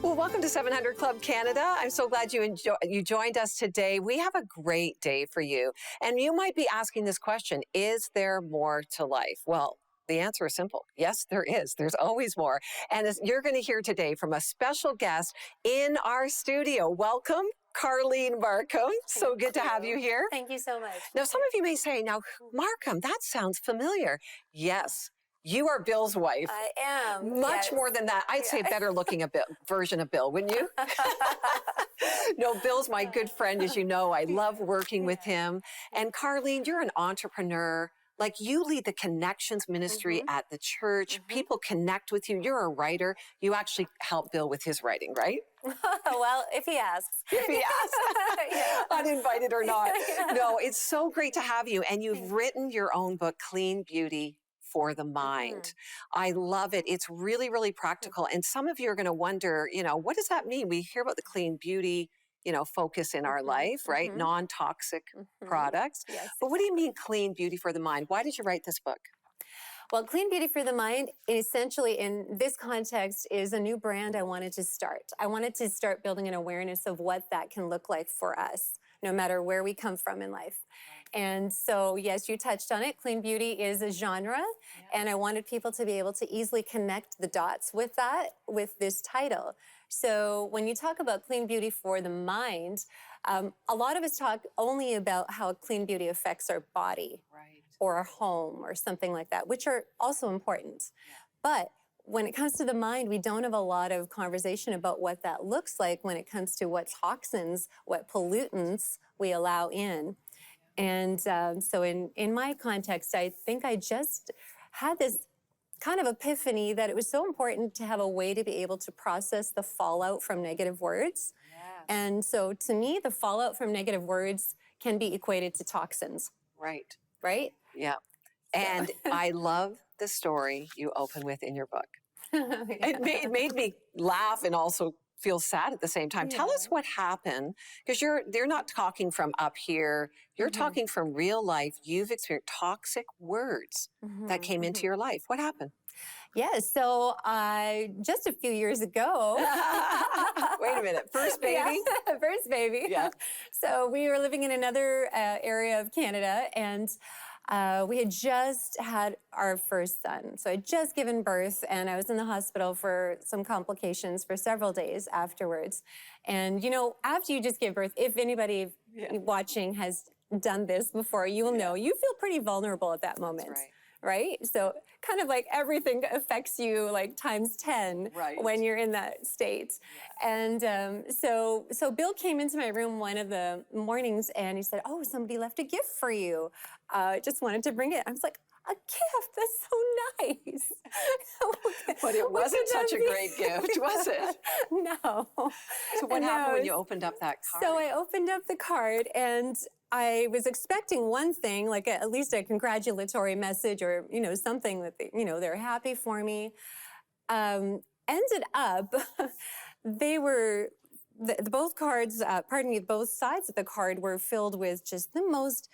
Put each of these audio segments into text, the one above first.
Well, welcome to 700 Club Canada. I'm so glad you joined us today. We have a great day for you. And you might be asking this question, is there more to life? Well, the answer is simple. Yes, there is. There's always more. And as you're going to hear today from a special guest in our studio. Welcome, Karlene Markham. So good to have you here. Thank you so much. Now, some of you may say, now, Markham, that sounds familiar. Yes. You are Bill's wife. I am. Much more than that. I'd say a better looking version of Bill, wouldn't you? No, Bill's my good friend, as you know. I love working with him. And Karlene, you're an entrepreneur. Like, you lead the Connections Ministry at the church. People connect with you. You're a writer. You actually help Bill with his writing, right? Well, if he asks. If he asks. Uninvited or not. No, it's so great to have you. And you've written your own book, Clean Beauty for the Mind. I love it. It's really, really practical. And some of you are going to wonder, what does that mean? We hear about the clean beauty, focus in our life, right? Non-toxic products. Yes, but what do you mean clean beauty for the mind? Why did you write this book? Well, Clean Beauty for the Mind, essentially in this context, is a new brand I wanted to start. I wanted to start building an awareness of what that can look like for us, no matter where we come from in life. And so, yes, you touched on it. Clean beauty is a genre, and I wanted people to be able to easily connect the dots with that, with this title. So when you talk about clean beauty for the mind, a lot of us talk only about how clean beauty affects our body or our home or something like that, which are also important. But when it comes to the mind, we don't have a lot of conversation about what that looks like when it comes to what toxins, what pollutants we allow in. And so in my context, I think I just had this kind of epiphany that it was so important to have a way to be able to process the fallout from negative words. And so to me, the fallout from negative words can be equated to toxins. Right. Right? Yeah. And I love the story you open with in your book. It made me laugh and also feel sad at the same time. Tell us what happened, because they're not talking from up here. You're talking from real life. You've experienced toxic words that came into your life. What happened? Yes, so just a few years ago. Wait a minute, first baby? Yeah, first baby. Yeah. So we were living in another area of Canada, and we had just had our first son. So I'd just given birth, and I was in the hospital for some complications for several days afterwards. And, after you just give birth, if anybody watching has done this before, you will know you feel pretty vulnerable at that moment. That's right. Right? So kind of like everything affects you like times 10 when you're in that state. And so Bill came into my room one of the mornings and he said, "Oh, somebody left a gift for you. Just wanted to bring it." I was like, "A gift? That's so nice." But it wasn't such a great gift, was it? No. So what happened when you opened up that card? So I opened up the card and I was expecting one thing, like at least a congratulatory message or, something that, they're happy for me. Ended up, both cards, both sides of the card were filled with just the most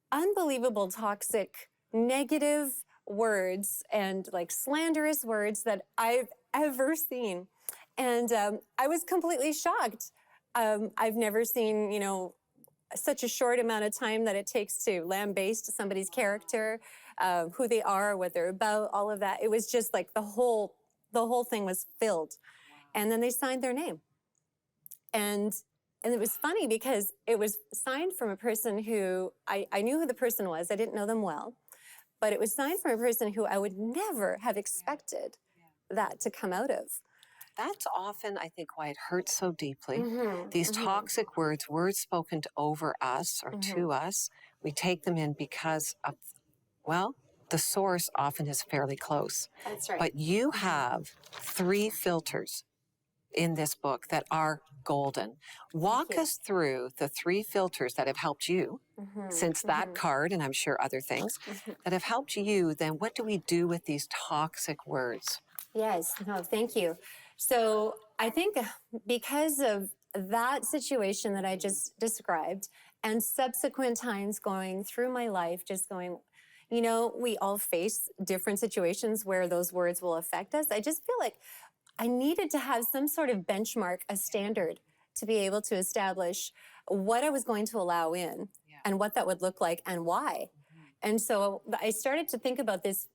unbelievable toxic, negative words and like slanderous words that I've ever seen. And I was completely shocked. I've never seen, such a short amount of time that it takes to lambaste somebody's character, who they are, what they're about, all of that. It was just like the whole thing was filled. And then they signed their name. And it was funny because it was signed from a person who, I knew who the person was. I didn't know them well. But it was signed from a person who I would never have expected that to come out of. That's often, I think, why it hurts so deeply. These toxic words spoken over us or to us, we take them in because of, the source often is fairly close. That's right. But you have 3 filters in this book that are golden. Walk us through the 3 filters that have helped you since that card, and I'm sure other things, that have helped you. Then what do we do with these toxic words? Yes, no, thank you. So I think because of that situation that I just described and subsequent times going through my life, just going, we all face different situations where those words will affect us. I just feel like I needed to have some sort of benchmark, a standard to be able to establish what I was going to allow in and what that would look like and why. And so I started to think about this,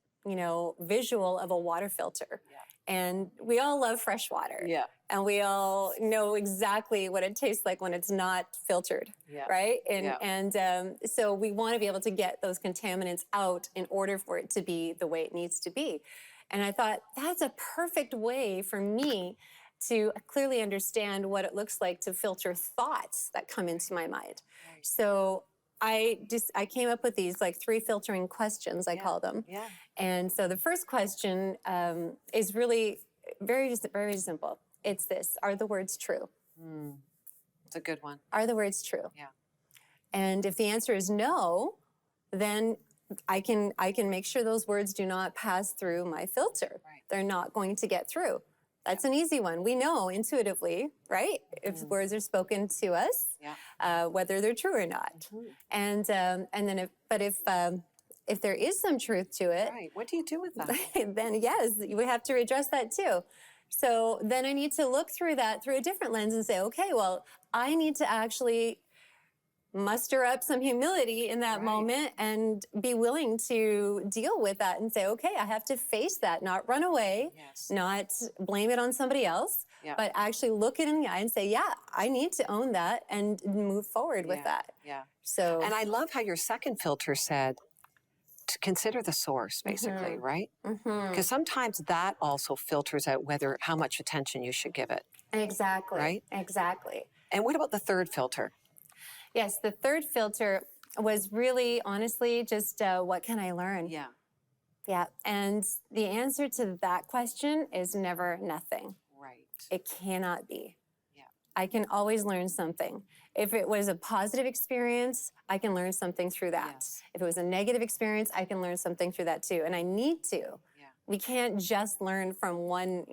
visual of a water filter. And we all love fresh water. Yeah. And we all know exactly what it tastes like when it's not filtered, right? And so we want to be able to get those contaminants out in order for it to be the way it needs to be. And I thought, that's a perfect way for me to clearly understand what it looks like to filter thoughts that come into my mind. So I came up with these like 3 filtering questions, I call them. Yeah. And so the first question is really very, very simple. It's this: are the words true? It's a good one. Are the words true? Yeah. And if the answer is no, then I can make sure those words do not pass through my filter. Right. They're not going to get through. That's an easy one. We know intuitively, right? If words are spoken to us, whether they're true or not. And then if there is some truth to it, right. What do you do with that? then yes, we have to address that too. So then I need to look through that through a different lens and say, okay, well, I need to actually muster up some humility in that moment and be willing to deal with that and say, okay, I have to face that, not run away, not blame it on somebody else, but actually look it in the eye and say, yeah, I need to own that and move forward with that. Yeah. So, and I love how your second filter said to consider the source, basically, right? Because sometimes that also filters out how much attention you should give it. Exactly. Right? Exactly. And what about the third filter? Yes, the third filter was really, honestly, just what can I learn? Yeah. Yeah, and the answer to that question is never nothing. Right. It cannot be. Yeah. I can always learn something. If it was a positive experience, I can learn something through that. Yes. If it was a negative experience, I can learn something through that too, and I need to. Yeah. We can't just learn from one,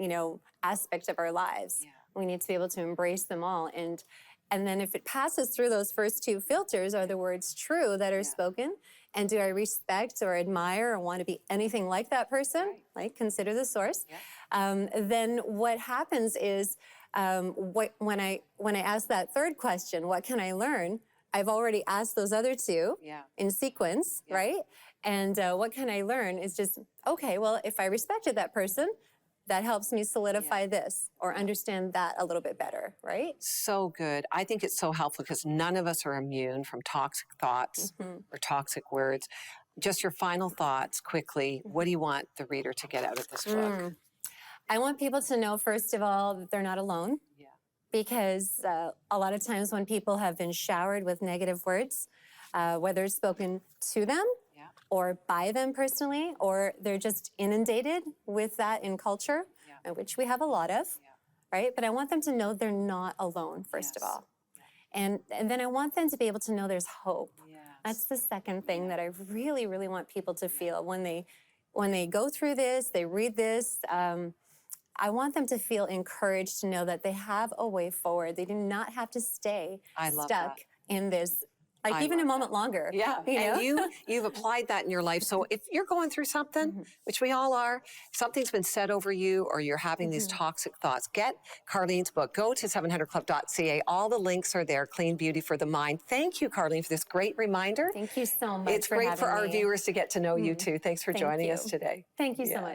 aspect of our lives. Yeah. We need to be able to embrace them all. And then if it passes through those first 2 filters, are the words true that are spoken? And do I respect or admire or want to be anything like that person? Like, consider the source. Then what happens is when I ask that third question, what can I learn? I've already asked those other 2 in sequence, right? And what can I learn is just, okay, well, if I respected that person, that helps me solidify this or understand that a little bit better, right? So good. I think it's so helpful because none of us are immune from toxic thoughts or toxic words. Just your final thoughts quickly. What do you want the reader to get out of this book? I want people to know, first of all, that they're not alone. Yeah. Because a lot of times when people have been showered with negative words, whether it's spoken to them or by them personally, or they're just inundated with that in culture, which we have a lot of, right? But I want them to know they're not alone, first of all. And then I want them to be able to know there's hope. That's the second thing that I really, really want people to feel when they go through this, they read this. I want them to feel encouraged to know that they have a way forward. They do not have to stay stuck in this, even a moment longer. Yeah, and you've applied that in your life. So if you're going through something, which we all are, something's been said over you or you're having these toxic thoughts, get Karlene's book. Go to 700club.ca. All the links are there. Clean Beauty for the Mind. Thank you, Karlene, for this great reminder. Thank you so much. It's great for our viewers to get to know you too. Thanks for joining us today. Thank you so much.